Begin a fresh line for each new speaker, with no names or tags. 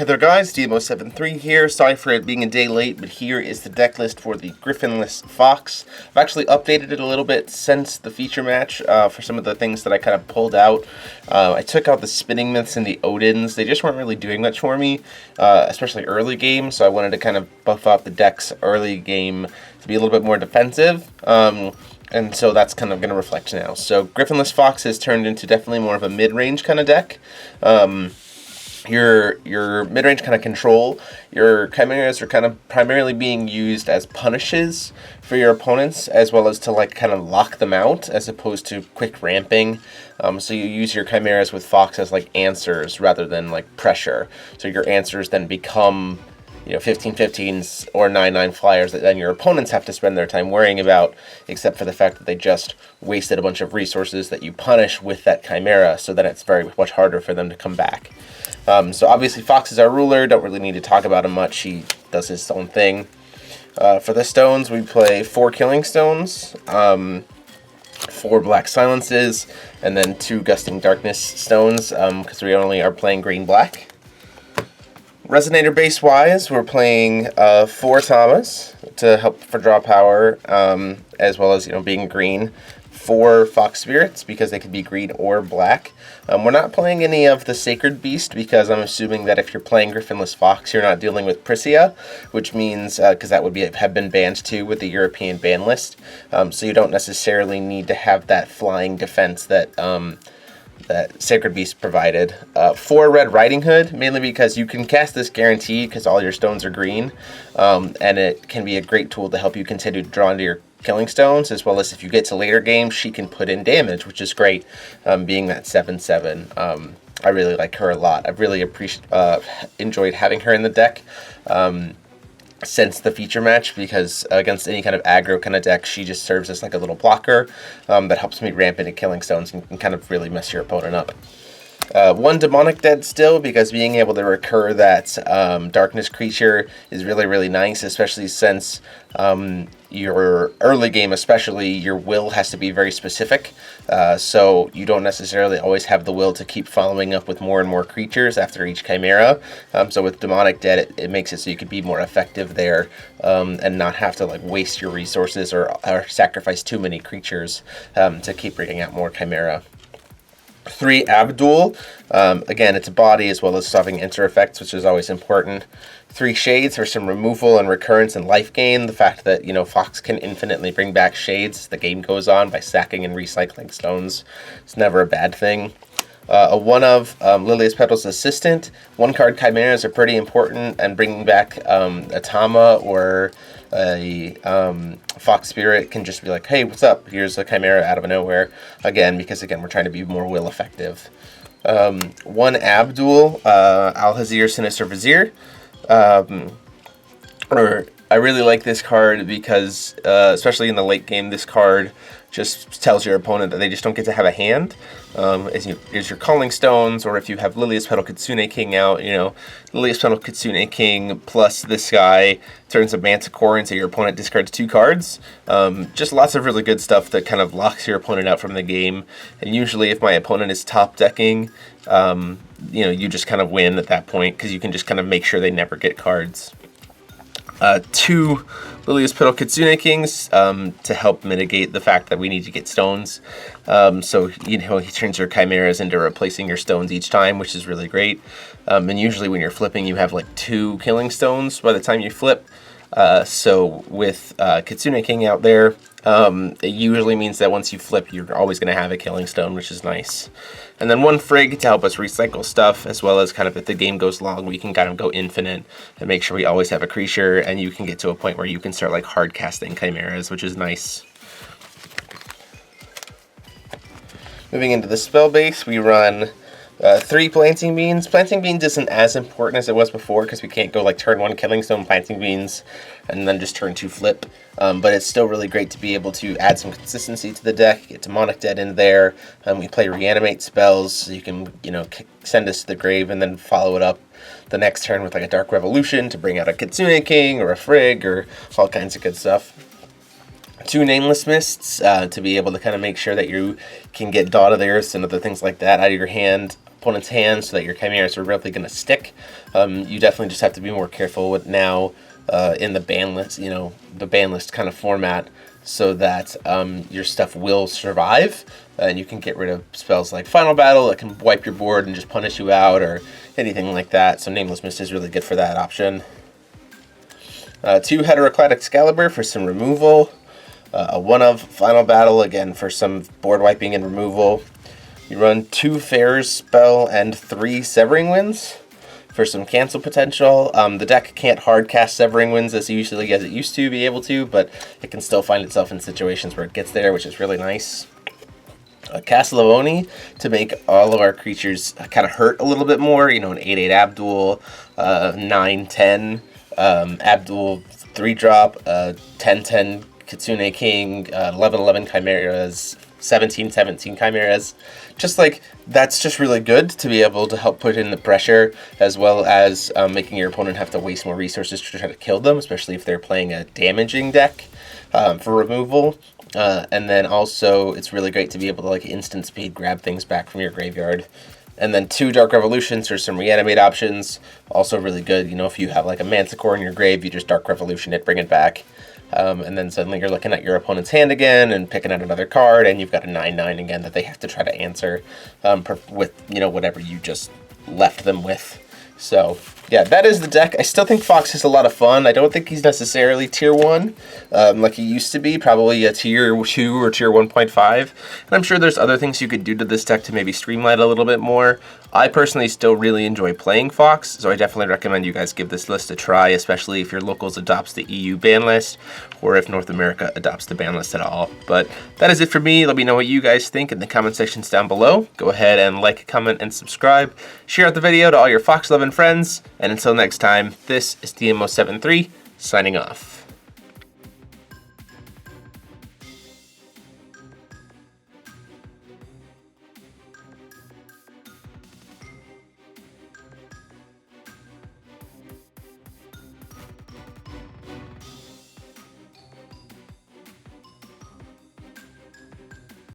Hey there guys, DMO73 here. Sorry for it being a day late, but here is the deck list for the Gryphonless Fox. I've actually updated it a little bit since the feature match for some of the things that I kind of pulled out. I took out the Spinning Myths and the Odins. They just weren't really doing much for me, especially early game, so I wanted to kind of buff up the deck's early game to be a little bit more defensive. And so that's kind of going to reflect now. So Gryphonless Fox has turned into definitely more of a mid-range kind of deck. Your mid-range kind of control, your chimeras are kind of primarily being used as punishes for your opponents, as well as to like kind of lock them out as opposed to quick ramping. So you use your chimeras with Fox as like answers rather than like pressure. So your answers then become 15/15s or 9/9 flyers that then your opponents have to spend their time worrying about, except for the fact that they just wasted a bunch of resources that you punish with that chimera, so that it's very much harder for them to come back. So obviously Fox is our ruler, don't really need to talk about him much, he does his own thing. For the stones, we play 4 Killing Stones, 4 Black Silences, and then 2 Gusting Darkness Stones, because we only are playing green-black. Resonator base-wise, we're playing 4 Tamas to help for draw power, as well as being green. 4 Fox Spirits because they could be green or black. We're not playing any of the Sacred Beast because I'm assuming that if you're playing Gryphonless Fox, you're not dealing with Prisia, which means because that would have been banned too with the European ban list. So you don't necessarily need to have that flying defense that that Sacred Beast provided. 4 Red Riding Hood, mainly because you can cast this guaranteed because all your stones are green, and it can be a great tool to help you continue to draw into your Killing Stones, as well as if you get to later games, she can put in damage, which is great, being that 7/7. I really like her a lot. I've really enjoyed having her in the deck since the feature match, because against any kind of aggro kind of deck, she just serves as like a little blocker that helps me ramp into Killing Stones and can kind of really mess your opponent up. 1 Demonic Dead still, because being able to recur that darkness creature is really, really nice, especially since your early game, especially, your will has to be very specific. So you don't necessarily always have the will to keep following up with more and more creatures after each chimera. So with Demonic Dead, it makes it so you can be more effective there and not have to like waste your resources or sacrifice too many creatures to keep bringing out more chimera. 3 Abdul, again, it's a body as well as stopping enter effects, which is always important. 3 Shades for some removal and recurrence and life gain. The fact that, Fox can infinitely bring back Shades as the game goes on by sacking and recycling stones. It's never a bad thing. A 1 of Lilia's Petal's Assistant. 1-card chimeras are pretty important, and bringing back a Tama or a Fox Spirit can just be like, hey, what's up? Here's a chimera out of nowhere. Again, because we're trying to be more will effective. 1 Abdul, Alhazir Sinister Vizier. I really like this card because, especially in the late game, this card just tells your opponent that they just don't get to have a hand. As your Calling Stones, or if you have Lilia's Petal Kitsune King out, Lilia's Petal Kitsune King plus this guy turns a Manticore into your opponent discards 2 cards. Just lots of really good stuff that kind of locks your opponent out from the game. And usually if my opponent is top decking, you just kind of win at that point because you can just kind of make sure they never get cards. 2 Lilia's Petal Kitsune Kings to help mitigate the fact that we need to get stones. So, he turns your chimeras into replacing your stones each time, which is really great. And usually when you're flipping, you have like 2 Killing Stones by the time you flip. So with Kitsune King out there, it usually means that once you flip, you're always going to have a Killing Stone, which is nice. And then 1 Frigg to help us recycle stuff, as well as kind of if the game goes long, we can kind of go infinite and make sure we always have a creature, and you can get to a point where you can start like hard casting chimeras, which is nice. Moving into the spell base, we run 3 Planting Beans. Planting Beans isn't as important as it was before because we can't go like turn 1 Killing Stone Planting Beans and then just turn 2 flip. But it's still really great to be able to add some consistency to the deck, get Demonic Dead in there. We play Reanimate spells, so you can, send us to the grave and then follow it up the next turn with like a Dark Revolution to bring out a Kitsune King or a Frigg or all kinds of good stuff. 2 Nameless Mists to be able to kind of make sure that you can get Dawn of the Earth and other things like that out of your hand opponent's hand so that your chimeras are really going to stick. You definitely just have to be more careful with now in the ban list, the ban list kind of format, so that your stuff will survive, and you can get rid of spells like Final Battle that can wipe your board and just punish you out, or anything like that. So Nameless Mist is really good for that option. 2 Heteroclad Excalibur for some removal. A 1 of Final Battle, again, for some board wiping and removal. You run 2 Fair's Spell and 3 Severing Winds for some cancel potential. The deck can't hard cast Severing Winds as easily as it used to be able to, but it can still find itself in situations where it gets there, which is really nice. Castle of Oni to make all of our creatures kind of hurt a little bit more. An 8/8 Abdul, 9/10 Abdul 3-drop, 10/10 Kitsune King, 11/11 Chimeras, 17/17 Chimeras. Just like, that's just really good to be able to help put in the pressure, as well as making your opponent have to waste more resources to try to kill them, especially if they're playing a damaging deck for removal. And then also, it's really great to be able to like instant speed grab things back from your graveyard. And then 2 Dark Revolutions for some reanimate options. Also really good, if you have like a Manticore in your grave, you just Dark Revolution it, bring it back. And then suddenly you're looking at your opponent's hand again and picking out another card, and you've got a 9/9 again that they have to try to answer with, whatever you just left them with. So, yeah, that is the deck. I still think Fox is a lot of fun. I don't think he's necessarily tier 1 like he used to be, probably a tier 2 or tier 1.5. And I'm sure there's other things you could do to this deck to maybe streamline it a little bit more. I personally still really enjoy playing Fox, so I definitely recommend you guys give this list a try, especially if your locals adopts the EU ban list, or if North America adopts the ban list at all. But that is it for me. Let me know what you guys think in the comment sections down below. Go ahead and like, comment, and subscribe. Share out the video to all your Fox loving friends. And until next time, this is DMO73 signing off.